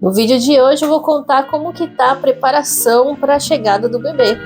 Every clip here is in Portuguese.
No vídeo de hoje eu vou contar como que tá a preparação para a chegada do bebê.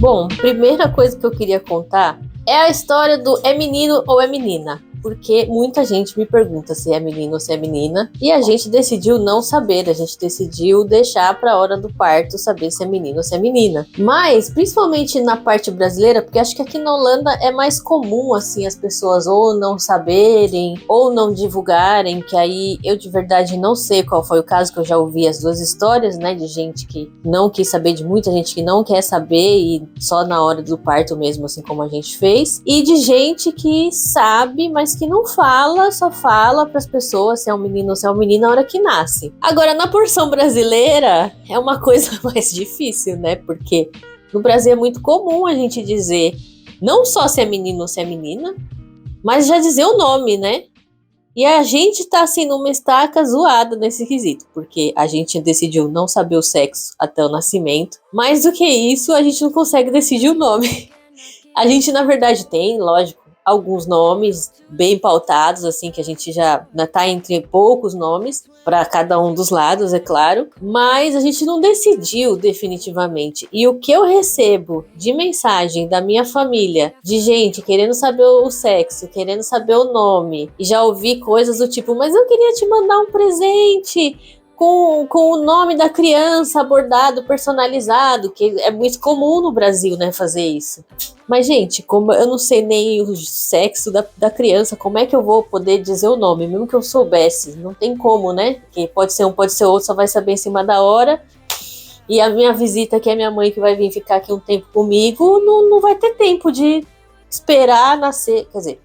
Bom, primeira coisa que eu queria contar é a história do é menino ou é menina. Porque muita gente me pergunta se é menino ou se é menina, e a gente decidiu não saber, a gente decidiu deixar para a hora do parto saber se é menino ou se é menina. Mas, principalmente na parte brasileira, porque acho que aqui na Holanda é mais comum, assim, as pessoas ou não saberem, ou não divulgarem, que aí eu de verdade não sei qual foi o caso, que eu já ouvi as duas histórias, né, de gente que não quis saber, de muita gente que não quer saber, e só na hora do parto mesmo, assim como a gente fez, e de gente que sabe, mas que não fala, só fala para as pessoas se é um menino ou se é uma menina na hora que nasce. Agora, na porção brasileira, é uma coisa mais difícil, né? Porque no Brasil é muito comum a gente dizer não só se é menino ou se é menina, mas já dizer o nome, né? E a gente tá assim numa estaca zoada nesse quesito, porque a gente decidiu não saber o sexo até o nascimento. Mais do que isso, a gente não consegue decidir o nome. A gente, na verdade, tem, lógico, alguns nomes bem pautados, assim, que a gente já tá entre poucos nomes, para cada um dos lados, é claro, mas a gente não decidiu definitivamente. E o que eu recebo de mensagem da minha família, de gente querendo saber o sexo, querendo saber o nome, e já ouvi coisas do tipo, mas eu queria te mandar um presente com o nome da criança bordado, personalizado, que é muito comum no Brasil, né, fazer isso. Mas, gente, como eu não sei nem o sexo da criança, como é que eu vou poder dizer o nome? Mesmo que eu soubesse, não tem como, né? Porque pode ser um, pode ser outro, só vai saber em cima da hora. E a minha visita, que é minha mãe, que vai vir ficar aqui um tempo comigo, não vai ter tempo de esperar nascer. Quer dizer,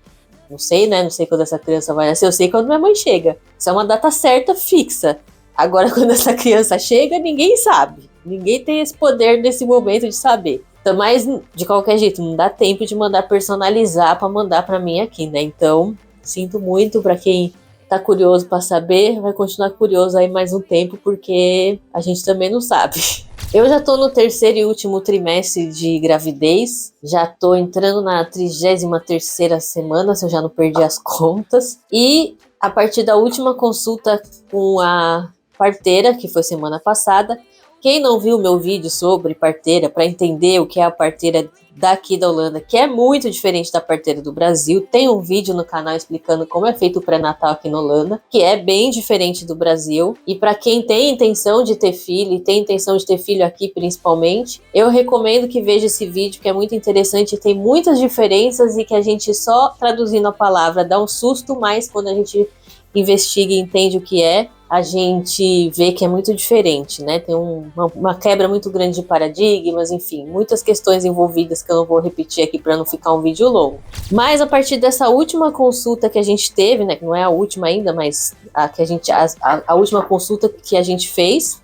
não sei, né? Não sei quando essa criança vai nascer, eu sei quando minha mãe chega. Isso é uma data certa, fixa. Agora, quando essa criança chega, ninguém sabe. Ninguém tem esse poder nesse momento de saber. Então, mas, de qualquer jeito, não dá tempo de mandar personalizar para mandar para mim aqui, né? Então, sinto muito para quem tá curioso para saber. Vai continuar curioso aí mais um tempo, porque a gente também não sabe. Eu já tô no terceiro e último trimestre de gravidez. Já tô entrando na 33ª semana, se eu já não perdi as contas. E a partir da última consulta com a parteira, que foi semana passada. Quem não viu o meu vídeo sobre parteira, para entender o que é a parteira daqui da Holanda, que é muito diferente da parteira do Brasil, tem um vídeo no canal explicando como é feito o pré-natal aqui na Holanda, que é bem diferente do Brasil. E para quem tem intenção de ter filho, e tem intenção de ter filho aqui principalmente, eu recomendo que veja esse vídeo, que é muito interessante, tem muitas diferenças e que a gente só traduzindo a palavra dá um susto, mas quando a gente investiga e entende o que é, a gente vê que é muito diferente, né? Tem uma quebra muito grande de paradigmas, enfim, muitas questões envolvidas que eu não vou repetir aqui para não ficar um vídeo longo. Mas a partir dessa última consulta que a gente teve, né? Que não é a última ainda, mas a última consulta que a gente fez,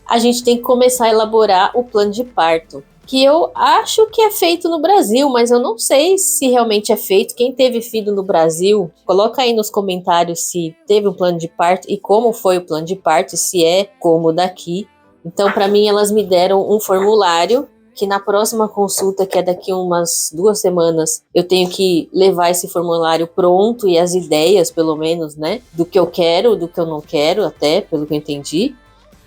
a gente tem que começar a elaborar o plano de parto, que eu acho que é feito no Brasil, mas eu não sei se realmente é feito. Quem teve filho no Brasil, coloca aí nos comentários se teve um plano de parto e como foi o plano de parto, se é como daqui. Então, para mim, elas me deram um formulário que na próxima consulta, que é daqui umas 2 semanas, eu tenho que levar esse formulário pronto e as ideias, pelo menos, né, do que eu quero, do que eu não quero, até, pelo que eu entendi,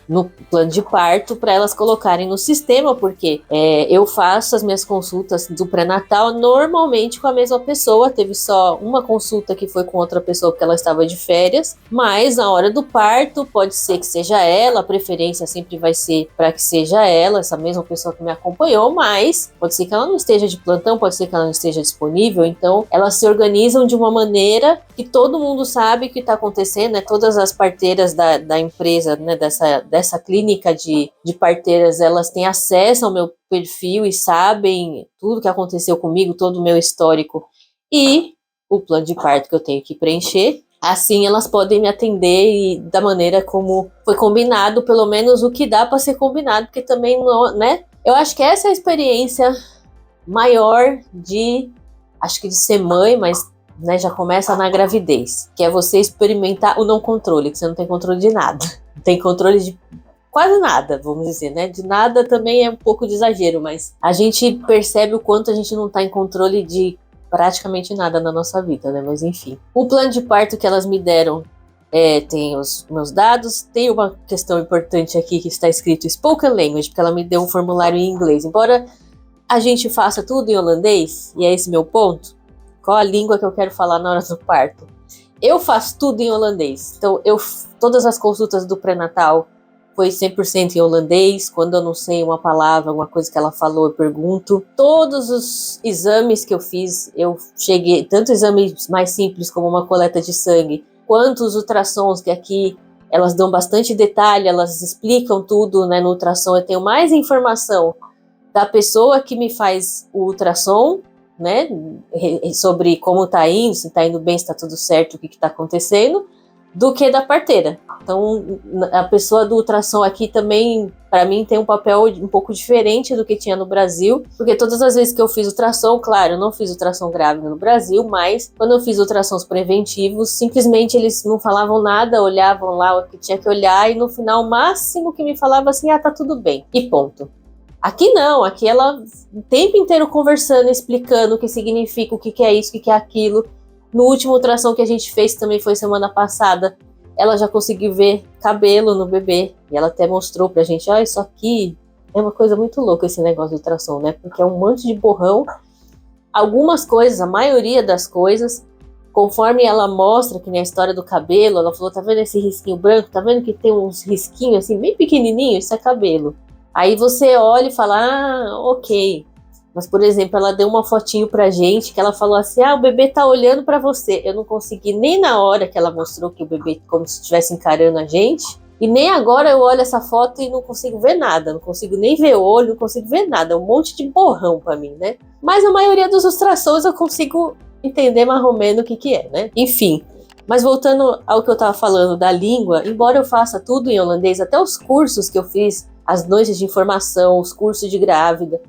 no plano de parto, para elas colocarem no sistema, porque eu faço as minhas consultas do pré-natal normalmente com a mesma pessoa. Teve só uma consulta que foi com outra pessoa porque ela estava de férias, mas na hora do parto pode ser que seja ela, a preferência sempre vai ser para que seja ela, essa mesma pessoa que me acompanhou, mas pode ser que ela não esteja de plantão, pode ser que ela não esteja disponível, então elas se organizam de uma maneira que todo mundo sabe o que está acontecendo, né? Todas as parteiras da empresa, né, dessa clínica de parteiras, elas têm acesso ao meu perfil e sabem tudo que aconteceu comigo, todo o meu histórico e o plano de parto que eu tenho que preencher. Assim elas podem me atender e da maneira como foi combinado, pelo menos o que dá para ser combinado, porque também não, né? Eu acho que essa é a experiência maior acho que de ser mãe, mas, né, já começa na gravidez, que é você experimentar o não controle, que você não tem controle de nada. Não tem controle de quase nada, vamos dizer, né? De nada também é um pouco de exagero, mas a gente percebe o quanto a gente não tá em controle de praticamente nada na nossa vida, né? Mas enfim. O plano de parto que elas me deram tem os meus dados, tem uma questão importante aqui que está escrito Spoken Language, porque ela me deu um formulário em inglês. Embora a gente faça tudo em holandês, e é esse meu ponto, qual a língua que eu quero falar na hora do parto? Eu faço tudo em holandês. Então, todas as consultas do pré-natal foi 100% em holandês. Quando eu não sei uma palavra, alguma coisa que ela falou, eu pergunto. Todos os exames que eu fiz, eu cheguei, tanto exames mais simples como uma coleta de sangue, quanto os ultrassons, que aqui elas dão bastante detalhe, elas explicam tudo, né, no ultrassom. Eu tenho mais informação da pessoa que me faz o ultrassom, né, sobre como tá indo, se tá indo bem, se tá tudo certo, o que tá acontecendo, do que da parteira. Então, a pessoa do ultrassom aqui também, para mim, tem um papel um pouco diferente do que tinha no Brasil, porque todas as vezes que eu fiz ultrassom, claro, eu não fiz ultrassom grávida no Brasil, mas quando eu fiz ultrassons preventivos, simplesmente eles não falavam nada, olhavam lá o que tinha que olhar, e no final, o máximo que me falava assim, tá tudo bem, e ponto. Aqui não, aqui ela o tempo inteiro conversando, explicando o que significa, o que é isso, o que é aquilo. No último ultrassom que a gente fez, também foi semana passada, ela já conseguiu ver cabelo no bebê. E ela até mostrou pra gente, isso aqui é uma coisa muito louca, esse negócio de ultrassom, né? Porque é um monte de borrão. Algumas coisas, a maioria das coisas, conforme ela mostra, que nem a história do cabelo, ela falou, tá vendo esse risquinho branco? Tá vendo que tem uns risquinhos assim, bem pequenininhos? Isso é cabelo. Aí você olha e fala, ok. Mas, por exemplo, ela deu uma fotinho pra gente que ela falou assim, o bebê tá olhando pra você. Eu não consegui nem na hora que ela mostrou que o bebê como se estivesse encarando a gente. E nem agora eu olho essa foto e não consigo ver nada. Não consigo nem ver o olho, não consigo ver nada. É um monte de borrão pra mim, né? Mas a maioria dos ultrassons eu consigo entender mais ou menos o que é, né? Enfim. Mas voltando ao que eu tava falando da língua, embora eu faça tudo em holandês, até os cursos que eu fiz, as noites de informação, os cursos de grávida,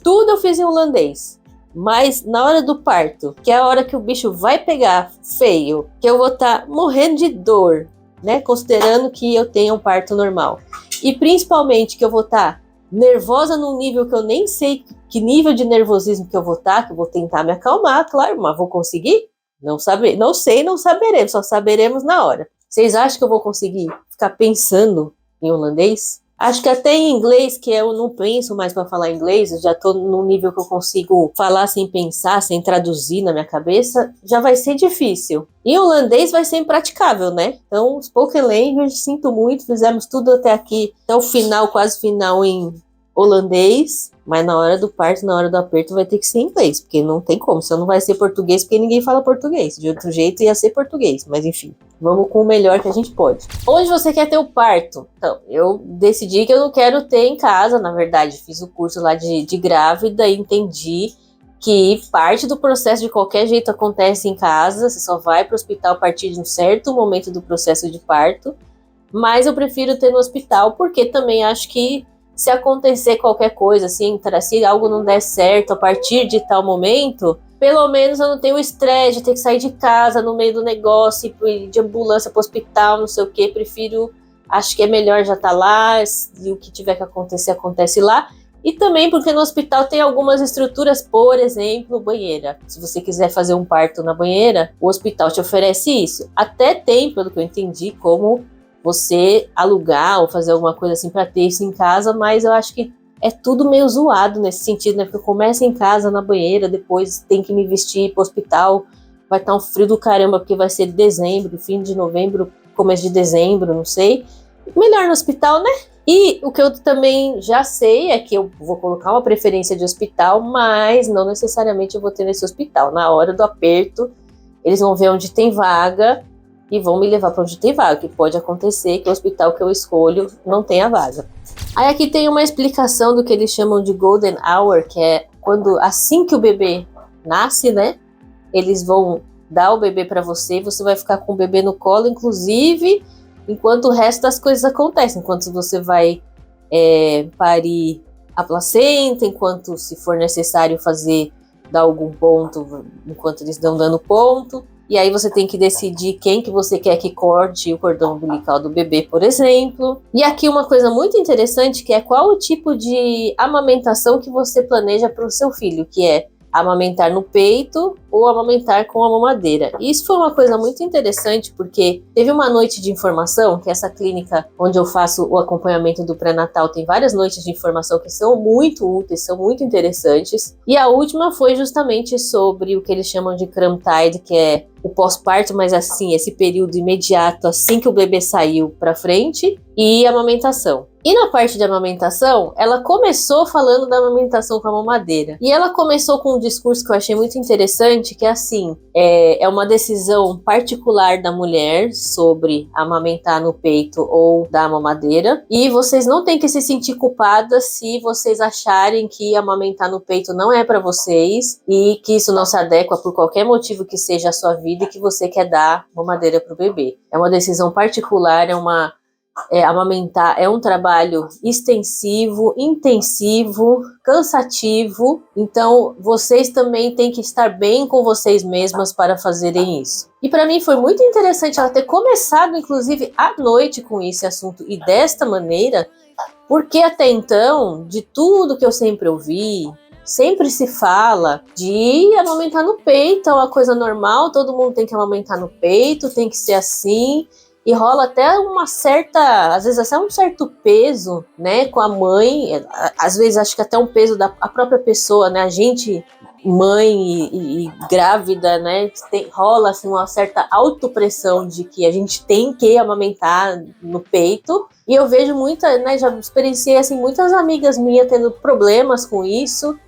tudo eu fiz em holandês. Mas na hora do parto, que é a hora que o bicho vai pegar feio, que eu vou estar morrendo de dor, né? Considerando que eu tenho um parto normal. E principalmente que eu vou estar nervosa num nível que eu nem sei que nível de nervosismo que eu vou estar, que eu vou tentar me acalmar, claro, mas vou conseguir? Não sei, não saberemos, só saberemos na hora. Vocês acham que eu vou conseguir ficar pensando em holandês? Acho que até em inglês, que eu não penso mais para falar inglês, eu já tô num nível que eu consigo falar sem pensar, sem traduzir na minha cabeça, já vai ser difícil. E holandês vai ser impraticável, né? Então, Spoken Language, sinto muito, fizemos tudo até aqui, até o final, quase final em holandês, mas na hora do parto, na hora do aperto, vai ter que ser inglês, porque não tem como, senão não vai ser português, porque ninguém fala português. De outro jeito ia ser português, mas enfim. Vamos com o melhor que a gente pode. Onde você quer ter o parto? Então, eu decidi que eu não quero ter em casa, na verdade. Fiz o curso lá de grávida e entendi que parte do processo de qualquer jeito acontece em casa. Você só vai para o hospital a partir de um certo momento do processo de parto. Mas eu prefiro ter no hospital porque também acho que se acontecer qualquer coisa, assim, se algo não der certo a partir de tal momento, pelo menos eu não tenho o estresse de ter que sair de casa no meio do negócio, ir de ambulância para o hospital, não sei o que. Acho que é melhor já estar lá, e o que tiver que acontecer, acontece lá. E também porque no hospital tem algumas estruturas, por exemplo, banheira. Se você quiser fazer um parto na banheira, o hospital te oferece isso. Até tem, pelo que eu entendi, como você alugar ou fazer alguma coisa assim para ter isso em casa, mas eu acho que é tudo meio zoado nesse sentido, né? Porque eu começo em casa, na banheira, depois tem que me vestir pro hospital, vai estar um frio do caramba, porque vai ser dezembro, fim de novembro, começo de dezembro, não sei. Melhor no hospital, né? E o que eu também já sei é que eu vou colocar uma preferência de hospital, mas não necessariamente eu vou ter nesse hospital. Na hora do aperto, eles vão ver onde tem vaga e vão me levar para onde tem vaga, que pode acontecer que o hospital que eu escolho não tenha vaga. Aí aqui tem uma explicação do que eles chamam de Golden Hour, que é quando, assim que o bebê nasce, né, eles vão dar o bebê para você e você vai ficar com o bebê no colo, inclusive, enquanto o resto das coisas acontecem, enquanto você vai parir a placenta, enquanto, se for necessário dar algum ponto, enquanto eles estão dando ponto. E aí você tem que decidir quem que você quer que corte o cordão umbilical do bebê, por exemplo. E aqui uma coisa muito interessante, que é qual o tipo de amamentação que você planeja para o seu filho, que é amamentar no peito, ou amamentar com a mamadeira. E isso foi uma coisa muito interessante, porque teve uma noite de informação, que essa clínica onde eu faço o acompanhamento do pré-natal tem várias noites de informação que são muito úteis, são muito interessantes. E a última foi justamente sobre o que eles chamam de cram tide, que é o pós-parto, mas assim, esse período imediato, assim que o bebê saiu para frente, e a amamentação. E na parte de amamentação, ela começou falando da amamentação com a mamadeira. E ela começou com um discurso que eu achei muito interessante, que é assim, é uma decisão particular da mulher sobre amamentar no peito ou dar mamadeira. E vocês não têm que se sentir culpadas se vocês acharem que amamentar no peito não é para vocês e que isso não se adequa por qualquer motivo que seja a sua vida e que você quer dar mamadeira para o bebê. É uma decisão particular, amamentar é um trabalho extensivo, intensivo, cansativo, então vocês também têm que estar bem com vocês mesmas para fazerem isso. E para mim foi muito interessante ela ter começado, inclusive, à noite com esse assunto e desta maneira, porque até então, de tudo que eu sempre ouvi, sempre se fala de amamentar no peito, é uma coisa normal, todo mundo tem que amamentar no peito, tem que ser assim. E rola até uma certa, às vezes até um certo peso, né, com a mãe, às vezes acho que até um peso da própria pessoa, né, a gente, mãe e grávida, né, rola assim uma certa autopressão de que a gente tem que amamentar no peito, e eu vejo já experienciei assim, muitas amigas minhas tendo problemas com isso,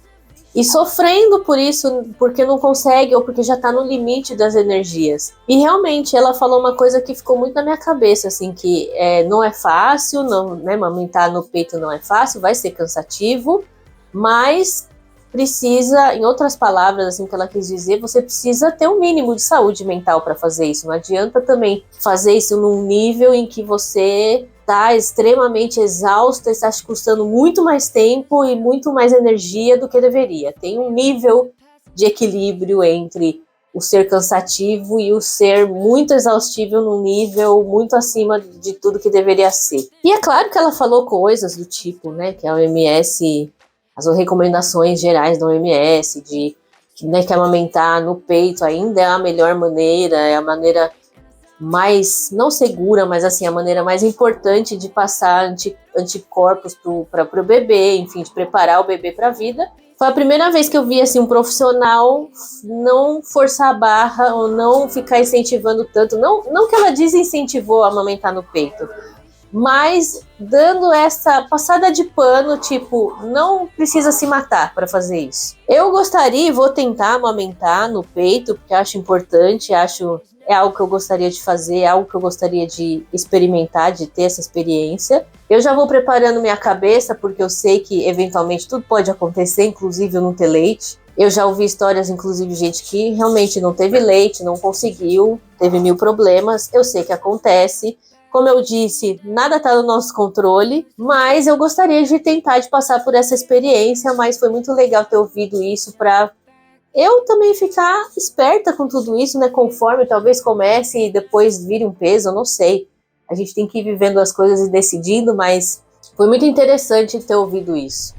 e sofrendo por isso, porque não consegue ou porque já tá no limite das energias. E realmente ela falou uma coisa que ficou muito na minha cabeça, assim, que não é fácil, não, né, amamentar no peito não é fácil, vai ser cansativo, mas precisa, em outras palavras, assim, que ela quis dizer, você precisa ter um mínimo de saúde mental para fazer isso. Não adianta também fazer isso num nível em que você está extremamente exausta, está te custando muito mais tempo e muito mais energia do que deveria. Tem um nível de equilíbrio entre o ser cansativo e o ser muito exaustivo num nível muito acima de tudo que deveria ser. E é claro que ela falou coisas do tipo, né, que a OMS, as recomendações gerais da OMS, né, que amamentar no peito ainda é a melhor maneira, é a maneira mais, não segura, mas assim, a maneira mais importante de passar anticorpos para o bebê, enfim, de preparar o bebê para a vida. Foi a primeira vez que eu vi assim, um profissional não forçar a barra ou não ficar incentivando tanto, não que ela desincentivou a amamentar no peito, mas dando essa passada de pano, tipo, não precisa se matar para fazer isso. Eu gostaria e vou tentar amamentar no peito, porque acho importante, é algo que eu gostaria de fazer, é algo que eu gostaria de experimentar, de ter essa experiência. Eu já vou preparando minha cabeça, porque eu sei que eventualmente tudo pode acontecer, inclusive eu não ter leite. Eu já ouvi histórias, inclusive, gente que realmente não teve leite, não conseguiu, teve 1000 problemas. Eu sei que acontece. Como eu disse, nada está no nosso controle, mas eu gostaria de tentar de passar por essa experiência, mas foi muito legal ter ouvido isso para eu também ficar esperta com tudo isso, né? Conforme talvez comece e depois vire um peso, eu não sei. A gente tem que ir vivendo as coisas e decidindo, mas foi muito interessante ter ouvido isso.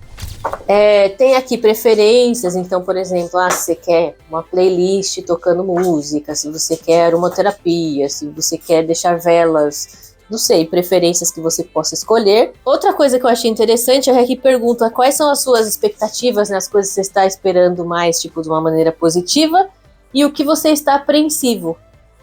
Tem aqui preferências, então, por exemplo, se você quer uma playlist tocando música, se você quer aromaterapia, se você quer deixar velas, não sei, preferências que você possa escolher. Outra coisa que eu achei interessante é que pergunta quais são as suas expectativas, né, as coisas que você está esperando mais, tipo, de uma maneira positiva, e o que você está apreensivo,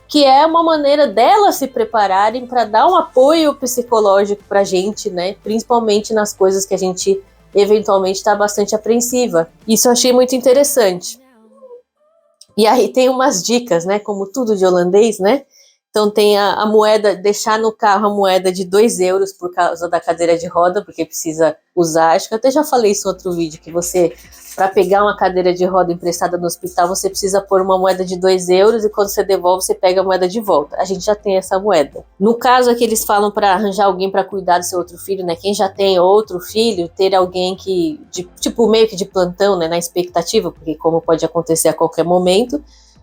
que é uma maneira delas se prepararem para dar um apoio psicológico pra gente, né, principalmente nas coisas que a gente eventualmente está bastante apreensiva. Isso eu achei muito interessante. E aí tem umas dicas, né, como tudo de holandês, né? Então tem a moeda, deixar no carro a moeda de 2 euros por causa da cadeira de roda, porque precisa usar. Acho que eu até já falei isso em outro vídeo, que você, para pegar uma cadeira de roda emprestada no hospital, você precisa pôr uma moeda de 2 euros e quando você devolve, você pega a moeda de volta. A gente já tem essa moeda. No caso aqui, eles falam para arranjar alguém para cuidar do seu outro filho, né? Quem já tem outro filho, ter alguém que, tipo, meio que de plantão, né? Na expectativa, porque como pode acontecer a qualquer momento,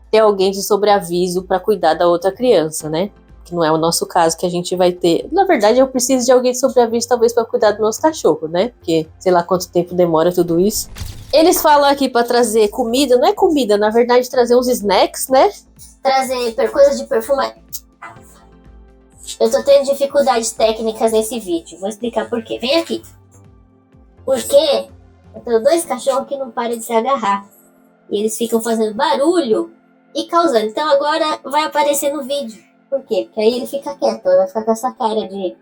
ter alguém de sobreaviso para cuidar da outra criança, né? que não é o nosso caso, que a gente vai ter. Na verdade, eu preciso de alguém de sobreaviso, talvez, para cuidar dos meus cachorros, né? Porque sei lá quanto tempo demora tudo isso. Eles falam aqui para trazer comida, não é comida, na verdade, trazer uns snacks, né? Trazer coisas de perfume. Eu tô tendo dificuldades técnicas nesse vídeo, vou explicar por quê. Vem aqui. Porque eu tenho 2 cachorros que não param de se agarrar. E eles ficam fazendo barulho e causando. Então agora vai aparecer no vídeo. Por quê? Porque aí ele fica quieto, ele vai ficar com essa cara de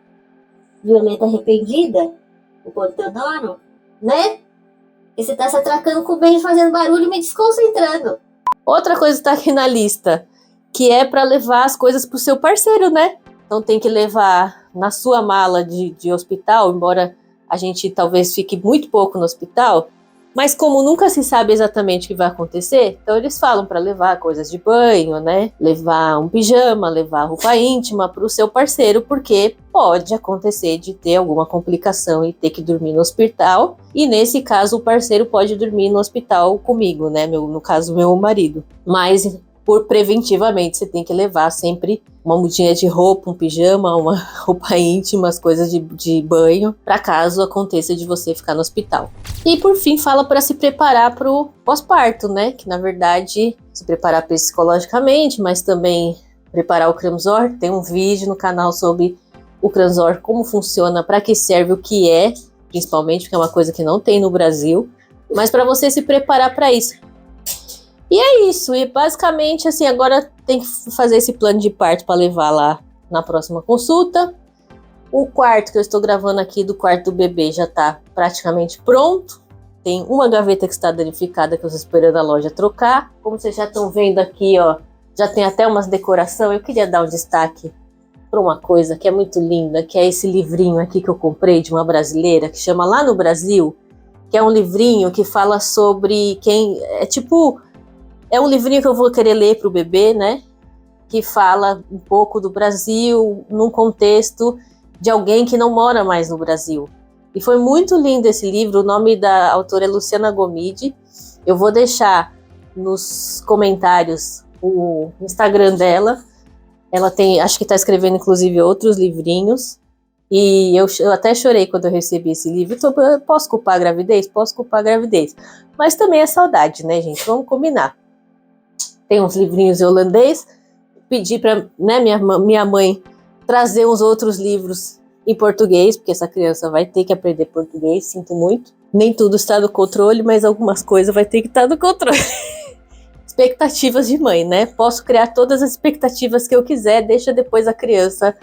violeta arrependida, o Teodoro, né? E você tá se atracando com o beijo, fazendo barulho e me desconcentrando. Outra coisa que tá aqui na lista, que é pra levar as coisas pro seu parceiro, né? Então tem que levar na sua mala de hospital, embora a gente talvez fique muito pouco no hospital, mas como nunca se sabe exatamente o que vai acontecer, então eles falam para levar coisas de banho, né? Levar um pijama, levar roupa íntima para o seu parceiro, porque pode acontecer de ter alguma complicação e ter que dormir no hospital. E nesse caso o parceiro pode dormir no hospital comigo, né? No caso, meu marido. Mas preventivamente você tem que levar sempre uma mudinha de roupa, um pijama, uma roupa íntima, as coisas de banho, para caso aconteça de você ficar no hospital. E por fim fala para se preparar para o pós-parto, né? Que na verdade se preparar psicologicamente, mas também preparar o Cramzor. Tem um vídeo no canal sobre o Cramzor, como funciona, para que serve, o que é, principalmente porque é uma coisa que não tem no Brasil, mas para você se preparar para isso. E é isso, e basicamente assim, agora tem que fazer esse plano de parto para levar lá na próxima consulta. O quarto que eu estou gravando aqui, do quarto do bebê, já está praticamente pronto. Tem uma gaveta que está danificada, que eu estou esperando a loja trocar. Como vocês já estão vendo aqui, ó, já tem até umas decorações. Eu queria dar um destaque para uma coisa que é muito linda, que é esse livrinho aqui que eu comprei de uma brasileira, que chama Lá no Brasil, que é um livrinho que fala sobre quem... É um livrinho que eu vou querer ler para o bebê, né? Que fala um pouco do Brasil, num contexto de alguém que não mora mais no Brasil. E foi muito lindo esse livro. O nome da autora é Luciana Gomide. Eu vou deixar nos comentários o Instagram dela. Ela tem, acho que está escrevendo inclusive outros livrinhos. E eu até chorei quando eu recebi esse livro. Então, posso culpar a gravidez? Posso culpar a gravidez. Mas também é saudade, né, gente? Vamos combinar. Tem uns livrinhos em holandês. Pedi para, né, minha mãe trazer uns outros livros em português, porque essa criança vai ter que aprender português, sinto muito. Nem tudo está no controle, mas algumas coisas vai ter que estar no controle. Expectativas de mãe, né? Posso criar todas as expectativas que eu quiser, deixa depois a criança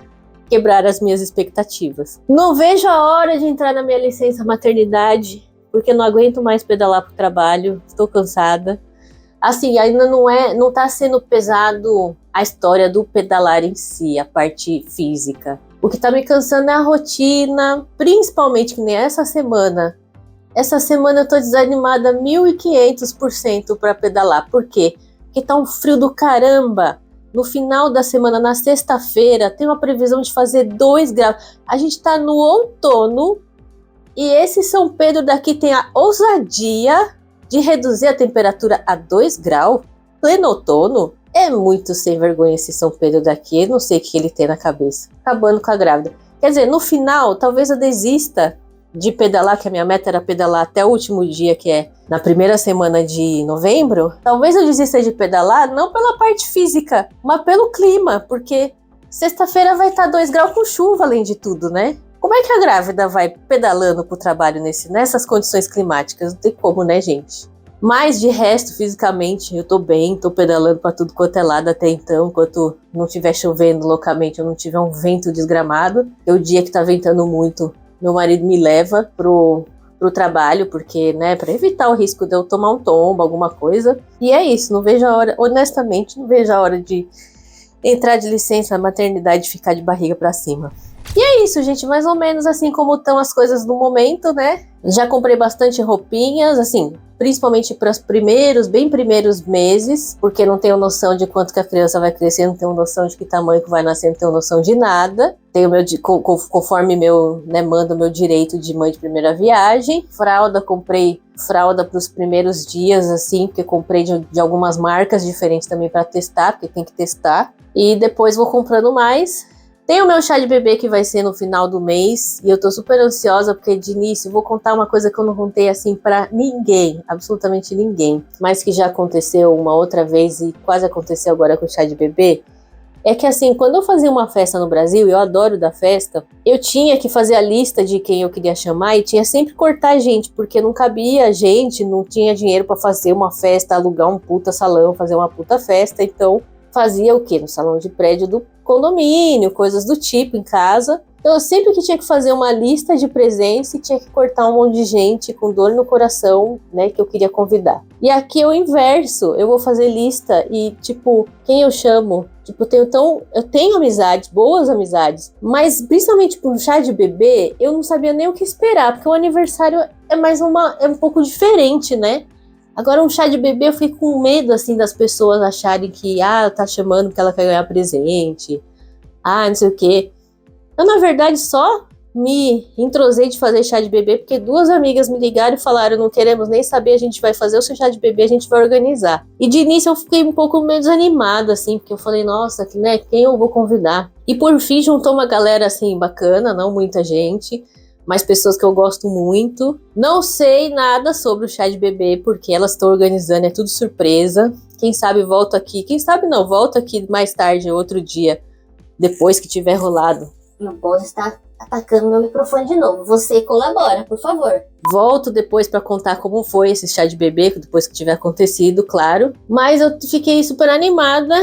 quebrar as minhas expectativas. Não vejo a hora de entrar na minha licença maternidade, porque não aguento mais pedalar pro trabalho, estou cansada. Assim, ainda não tá sendo pesado a história do pedalar em si, a parte física. O que tá me cansando é a rotina, principalmente que nem essa semana. Essa semana eu tô desanimada 1500% para pedalar. Por quê? Porque tá um frio do caramba. No final da semana, na sexta-feira, tem uma previsão de fazer 2 graus. A gente tá no outono e esse São Pedro daqui tem a ousadia de reduzir a temperatura a 2 graus, pleno outono. É muito sem vergonha esse São Pedro daqui, eu não sei o que ele tem na cabeça. Acabando com a grávida. Quer dizer, no final, talvez eu desista de pedalar, que a minha meta era pedalar até o último dia, que é na primeira semana de novembro. Talvez eu desista de pedalar, não pela parte física, mas pelo clima, porque sexta-feira vai estar 2 graus com chuva, além de tudo, né? Como é que a grávida vai pedalando pro trabalho nessas condições climáticas? Não tem como, né, gente? Mas de resto, fisicamente, eu tô bem, tô pedalando pra tudo quanto é lado até então, enquanto não estiver chovendo loucamente, ou não tiver um vento desgramado. É o dia que tá ventando muito, meu marido me leva pro trabalho, porque, né, pra evitar o risco de eu tomar um tombo, alguma coisa. E é isso, não vejo a hora, honestamente, não vejo a hora de entrar de licença maternidade e ficar de barriga pra cima. E é isso, gente, mais ou menos assim como estão as coisas no momento, né? Já comprei bastante roupinhas, assim, principalmente para os bem primeiros meses, porque não tenho noção de quanto que a criança vai crescer, não tenho noção de que tamanho que vai nascer, não tenho noção de nada. Tenho conforme manda o meu direito de mãe de primeira viagem. Fralda, comprei fralda para os primeiros dias, assim, porque comprei de algumas marcas diferentes também para testar, porque tem que testar. E depois vou comprando mais. Tem o meu chá de bebê que vai ser no final do mês. E eu tô super ansiosa porque de início eu vou contar uma coisa que eu não contei assim pra ninguém. Absolutamente ninguém. Mas que já aconteceu uma outra vez e quase aconteceu agora com o chá de bebê. É que assim, quando eu fazia uma festa no Brasil, eu adoro dar festa, eu tinha que fazer a lista de quem eu queria chamar e tinha sempre que cortar gente, porque não cabia gente, não tinha dinheiro pra fazer uma festa, alugar um puta salão, fazer uma puta festa, então fazia o quê? No salão de prédio do condomínio, coisas do tipo em casa. Então eu sempre que tinha que fazer uma lista de presentes e tinha que cortar um monte de gente com dor no coração, né, que eu queria convidar. E aqui é o inverso, eu vou fazer lista e, tipo, quem eu chamo? Tipo, eu tenho amizades, boas amizades, mas principalmente pro chá de bebê, eu não sabia nem o que esperar, porque o aniversário é um pouco diferente, né? Agora, um chá de bebê, eu fico com medo, assim, das pessoas acharem que, tá chamando porque ela quer ganhar presente, não sei o quê. Eu, na verdade, só me entrosei de fazer chá de bebê porque 2 amigas me ligaram e falaram: não queremos nem saber, a gente vai fazer o seu chá de bebê, a gente vai organizar. E de início eu fiquei um pouco meio desanimada, assim, porque eu falei: nossa, né, quem eu vou convidar? E por fim juntou uma galera, assim, bacana, não muita gente, mas pessoas que eu gosto muito. Não sei nada sobre o chá de bebê porque elas estão organizando, é tudo surpresa. Quem sabe volto aqui, quem sabe não, volto aqui mais tarde, outro dia, depois que tiver rolado. Não pode estar atacando meu microfone de novo. Você colabora, por favor. Volto depois para contar como foi esse chá de bebê, depois que tiver acontecido, claro. Mas eu fiquei super animada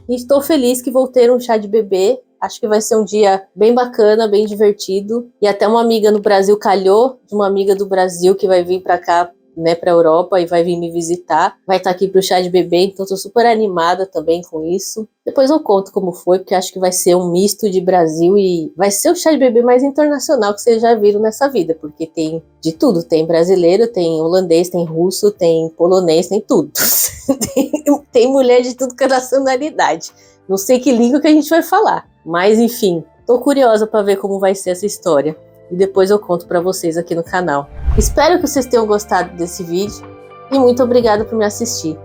e estou feliz que vou ter um chá de bebê. Acho que vai ser um dia bem bacana, bem divertido. E até uma amiga no Brasil calhou, de uma amiga do Brasil que vai vir para cá, né, pra Europa e vai vir me visitar. Vai estar aqui pro chá de bebê, então tô super animada também com isso. Depois eu conto como foi, porque acho que vai ser um misto de Brasil e vai ser o chá de bebê mais internacional que vocês já viram nessa vida, porque tem de tudo. Tem brasileiro, tem holandês, tem russo, tem polonês, tem tudo. tem mulher de tudo que é nacionalidade. Não sei que língua que a gente vai falar, mas enfim, tô curiosa para ver como vai ser essa história. E depois eu conto pra vocês aqui no canal. Espero que vocês tenham gostado desse vídeo e muito obrigada por me assistir.